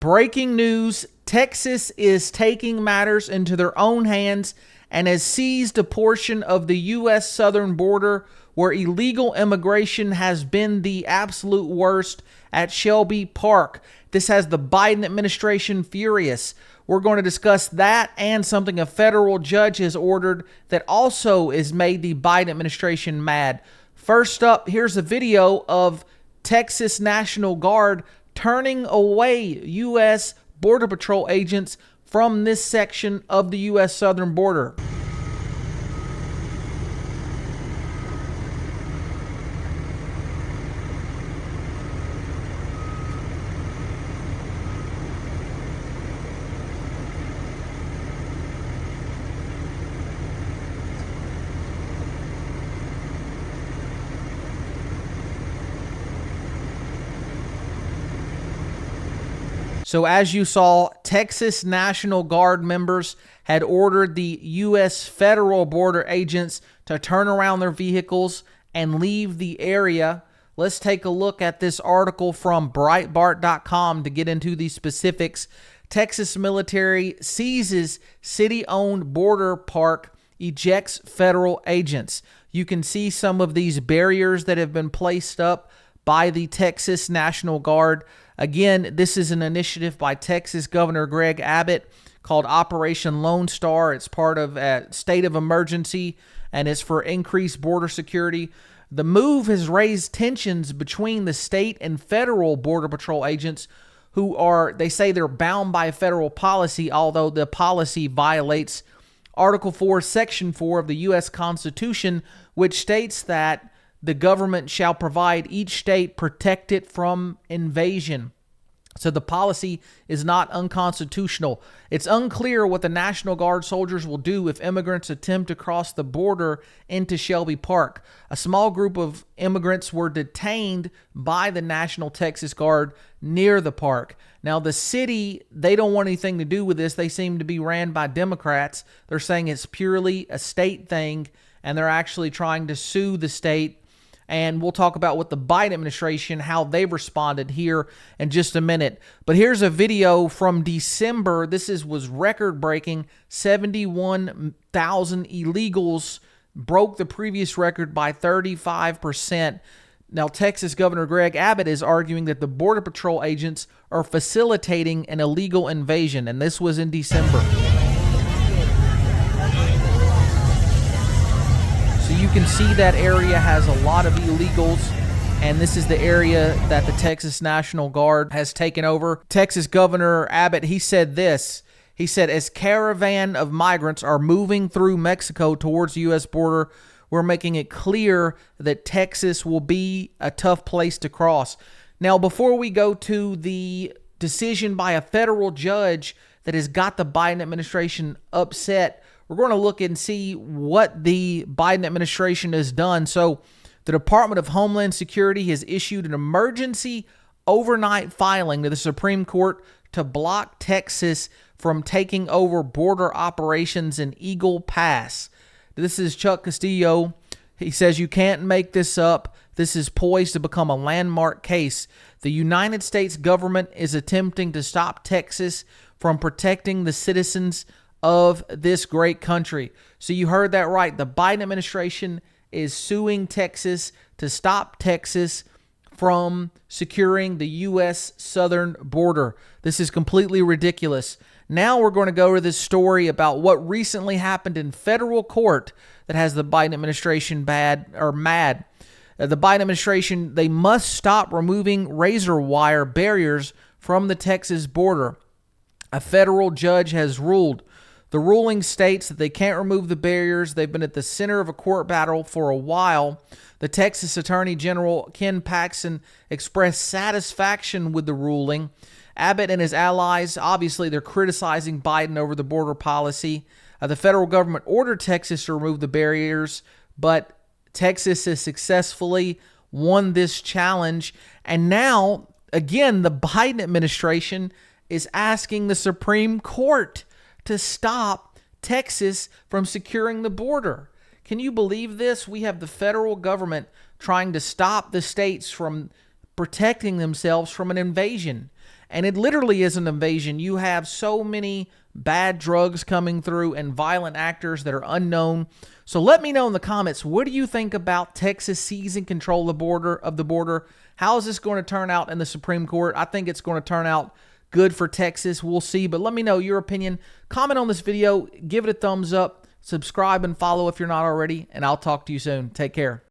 Breaking news, Texas is taking matters into their own hands and has seized a portion of the U.S. southern border where illegal immigration has been the absolute worst at Shelby Park. This has the Biden administration furious. We're going to discuss that and something a federal judge has ordered that also has made the Biden administration mad. First up, here's a video of Texas National Guard turning away U.S. Border Patrol agents from this section of the U.S. southern border. So as you saw, Texas National Guard members had ordered the U.S. federal border agents to turn around their vehicles and leave the area. Let's take a look at this article from Breitbart.com to get into the specifics. Texas military seizes city-owned border park, ejects federal agents. You can see some of these barriers that have been placed up by the Texas National Guard. Again, this is an initiative by Texas Governor Greg Abbott called Operation Lone Star. It's part of a state of emergency, and it's for increased border security. The move has raised tensions between the state and federal Border Patrol agents who they say they're bound by federal policy, although the policy violates Article 4, Section 4 of the U.S. Constitution, which states that the government shall provide each state protected from invasion. So the policy is not unconstitutional. It's unclear what the National Guard soldiers will do if immigrants attempt to cross the border into Shelby Park. A small group of immigrants were detained by the National Texas Guard near the park. Now, the city, they don't want anything to do with this. They seem to be ran by Democrats. They're saying it's purely a state thing, and they're actually trying to sue the state. And we'll talk about what the Biden administration, how they've responded here in just a minute. But here's a video from December. This was record-breaking. 71,000 illegals broke the previous record by 35%. Now, Texas Governor Greg Abbott is arguing that the Border Patrol agents are facilitating an illegal invasion, and this was in December. So you can see that area has a lot of illegals, and this is the area that the Texas National Guard has taken over. Texas Governor Abbott, he said this. He said, as caravan of migrants are moving through Mexico towards the U.S. border, we're making it clear that Texas will be a tough place to cross. Now, before we go to the decision by a federal judge that has got the Biden administration upset, we're going to look and see what the Biden administration has done. So the Department of Homeland Security has issued an emergency overnight filing to the Supreme Court to block Texas from taking over border operations in Eagle Pass. This is Chuck Castillo. He says, you can't make this up. This is poised to become a landmark case. The United States government is attempting to stop Texas from protecting the citizens of this great country. So you heard that right. The Biden administration is suing Texas to stop Texas from securing the U.S. southern border. This is completely ridiculous. Now we're going to go to this story about what recently happened in federal court that has the Biden administration mad. The Biden administration, they must stop removing razor wire barriers from the Texas border. A federal judge has ruled. The ruling states that they can't remove the barriers. They've been at the center of a court battle for a while. The Texas Attorney General, Ken Paxton, expressed satisfaction with the ruling. Abbott and his allies, obviously, they're criticizing Biden over the border policy. The federal government ordered Texas to remove the barriers, but Texas has successfully won this challenge. And now, again, the Biden administration is asking the Supreme Court to stop Texas from securing the border. Can you believe this? We have the federal government trying to stop the states from protecting themselves from an invasion. And it literally is an invasion. You have so many bad drugs coming through and violent actors that are unknown. So let me know in the comments, what do you think about Texas seizing control of the border? How is this going to turn out in the Supreme Court? I think it's going to turn out good for Texas. We'll see. But let me know your opinion. Comment on this video. Give it a thumbs up. Subscribe and follow if you're not already. And I'll talk to you soon. Take care.